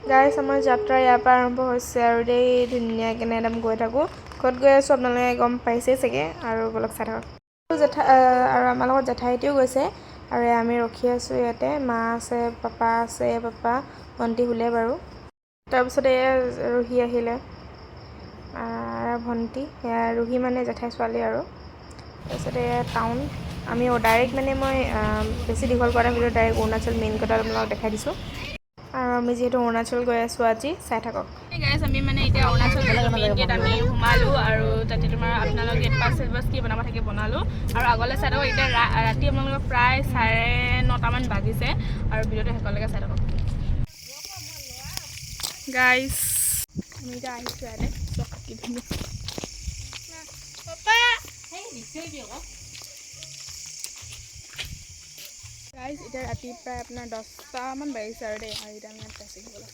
গাইছ আমাৰ যাত্ৰা ইয়াৰ পৰা আৰম্ভ হৈছে আৰু দেই ধুনীয়াকৈ একদম গৈ থাকোঁ ক'ত গৈ আছোঁ আপোনালোকে গম পাইছেই চাগে আৰু বলক চাই থাকক আৰু আমাৰ লগত জেঠাইটিও গৈছে আৰু আমি ৰখি আছোঁ ইয়াতে মা আছে পাপা ভণ্টি শুলে বাৰু তাৰপিছতে ৰুহি আহিলে ভণ্টি ৰুহি মানে জেঠাই ছোৱালী আৰু তাৰপিছতে টাউন আমি ডাইৰেক্ট মানে মই বেছি দীঘল কৰা ভিডিঅ' ডাইৰেক্ট অৰুণাচল মেইন কথা আপোনালোকক দেখাই দিছোঁ আৰু আমি যিহেতু অৰুণাচল গৈ আছোঁ আজি চাই থাকক গাইছ আমি মানে এতিয়া অৰুণাচল মেইন গেট আমি সোমালোঁ আৰু তাতে তোমাৰ আপোনালোকে গেট পাছ কি বনাব থাকে বনালোঁ আৰু আগলৈ চাই থাকক এতিয়া ৰাতি আপোনালোকক প্ৰায় 9:30মান বাজিছে আৰু ভিডিঅ'টো শেষলৈকে চাই থাকক গাইছ আমি এতিয়া আহিছোঁ ইয়াতে গাইজ এতিয়া ৰাতি প্ৰায় আপোনাৰ 10টামান বাজিছে আৰু দেই আৰু এতিয়া আমি ইয়াত পাইছোঁ শিৱলৈ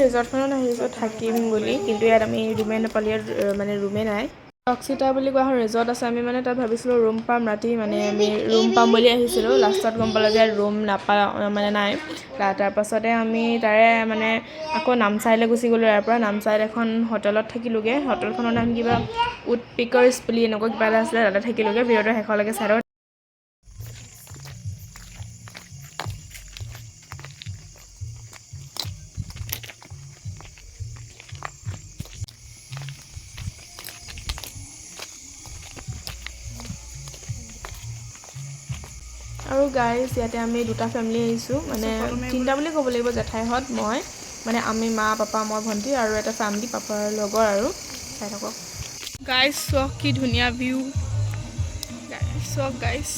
ৰিজৰ্টখনত আহিছোঁ থাকিম বুলি কিন্তু ইয়াত আমি ৰুমে নাপালোঁ ইয়াত মানে ৰুমে নাই অক্সিতা বুলি কোৱা ৰিজৰ্ট আছে আমি মানে তাত ভাবিছিলোঁ ৰুম পাম ৰাতি মানে আমি ৰুম পাম বুলি আহিছিলোঁ লাষ্টত গম পালোঁ যে ৰুম মানে নাই তাৰপাছতে আমি তাৰে মানে আকৌ নামচাইলৈ গুচি গ'লোঁ ইয়াৰ পৰা নামচাইত এখন হোটেলত থাকিলোঁগৈ হোটেলখনৰ নাম কিবা উড পিকাৰ্ছ বুলি এনেকুৱা কিবা এটা আছিলে তাতে থাকিলোঁগৈ ভিডিঅ'টো শেষলৈকে চাই থাকক আৰু গাইজ ইয়াতে আমি দুটা ফেমিলি আহিছোঁ মানে তিনিটা বুলি ক'ব লাগিব জেঠাইহঁত মই মানে আমি মা পাপা মই ভণ্টি আৰু এটা ফেমিলি পাপাৰ লগৰ আৰু চাই থাকক গাইজ চোৱা কি ধুনীয়া ভিউ চোৱা গাইজ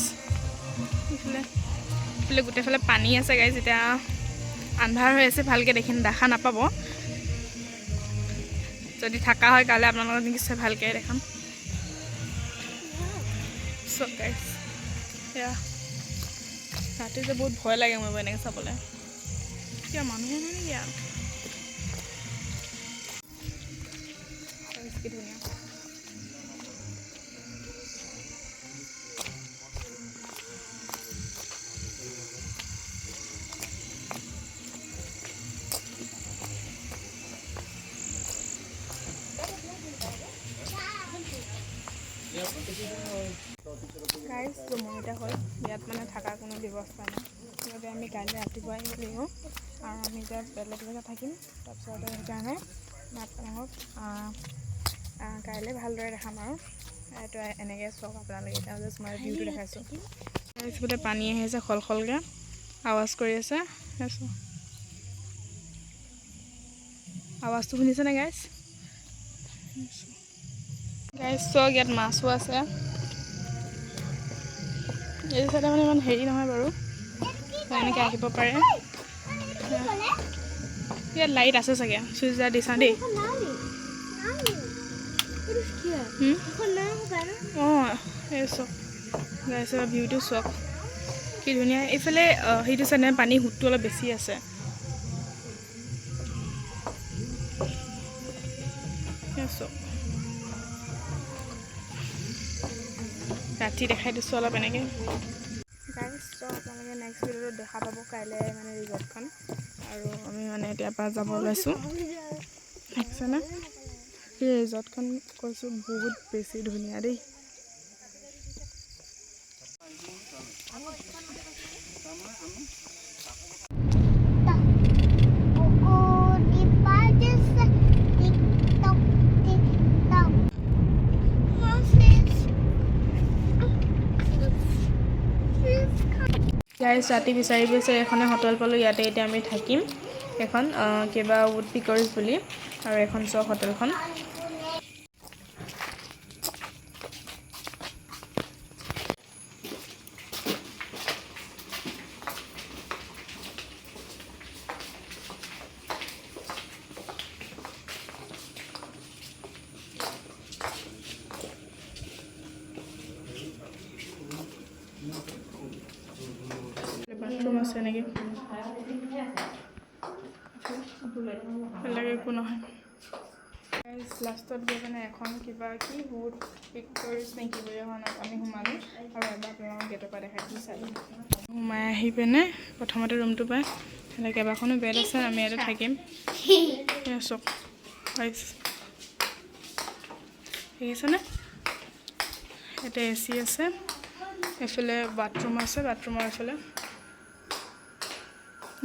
এইফালে গোটেইফালে পানী আছে গাইজ এতিয়া আন্ধাৰ হৈ আছে ভালকৈ দেখা নাপাব যদি থকা হয় কাইলৈ আপোনালোকক নিশ্চয় ভালকৈ দেখাম চোৱা গাইজ এয়া ৰাতি যে বহুত ভয় লাগে মই এনেকৈ চাবলৈ কিয় মানুহে নাই নেকি আৰু কি ধুনীয়া গাইজ ৰুমকেইটা হ'ল ইয়াত মানে থকাৰ কোনো ব্যৱস্থা নাই সেইবাবে আমি কাইলৈ ৰাতিপুৱাই আহিব লাগিব আৰু আমি এতিয়া বেলেগ জেগাত থাকিম তাৰপিছতে সেইকাৰণে আপোনালোকক কাইলৈ ভালদৰে দেখাম আৰু এইটো এনেকৈ চাওক আপোনালোকে এতিয়া জাষ্ট মই ভিউটো দেখাইছোঁ গোটেই পানী আহি আছে খলকৈ আৱাজ কৰি আছে আৱাজটো শুনিছেনে গাইজ চাওক ইয়াত মাছো আছে এই চাইডে মানে ইমান হেৰি নহয় বাৰু এনেকৈ আহিব পাৰে ইয়াত লাইট আছে চাগে চুইচ এটা দিছা দেই অঁ এই চাওক গাইছে ভিউটো চাওক কি ধুনীয়া এইফালে সেইটো চাইডে পানী সোঁতটো অলপ বেছি আছে চাওক ৰাতি দেখাই দিছোঁ অলপ এনেকৈ গাইজ আপোনালোকে নেক্সট ভিডিঅ'ত দেখা পাব কাইলৈ মানে ৰিজৰ্টখন আৰু আমি মানে এতিয়াৰ পৰা যাব ওলাইছোঁ দেখিছেনে সেই ৰিজৰ্টখন কৈছোঁ বহুত বেছি ধুনীয়া দেই গাইজ ৰাতি বিচাৰি এখনে হোটেল পালোঁ ইয়াতে এতিয়া আমি থাকিম এখন কিবা উড পিকাৰ্ছ বুলি আৰু এখন চাওক হোটেলখন বাথৰুম আছে নেকি বেলেগ একো নহয় লাষ্টত গৈ মানে এখন কিবা কি বহুত পিকচাৰ্ছ নে কি বুলি এখন আমি সোমালোঁ আৰু এবাৰ আপোনালোকক গেটৰ পৰা দেখাই দিছোঁ চাই সোমাই আহি পিনে প্ৰথমতে ৰুমটো পাই সেনেকৈ কেইবাখনো বেড আছে আমি ইয়াতে থাকিম চক দেখিছেনে ইয়াতে AC আছে এইফালে বাথৰুম আছে বাথৰুমৰ এইফালে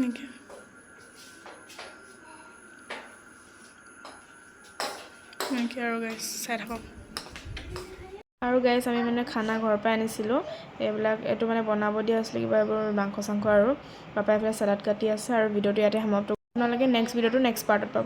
নেকি এনেকৈ আৰু গাইজ চাই থাকক আৰু গাইজ আমি মানে খানা ঘৰৰ পৰা আনিছিলোঁ এইবিলাক এইটো মানে বনাব দিয়া হৈছিলে কিবা এইবোৰ মাংস চাংস আৰু পাপাই এইফালে চালাড কাটি আছে আৰু ভিডিঅ'টো ইয়াতে সমাপ্ত আপোনালোকে নেক্সট ভিডিঅ'টো নেক্সট পাৰ্টত পাব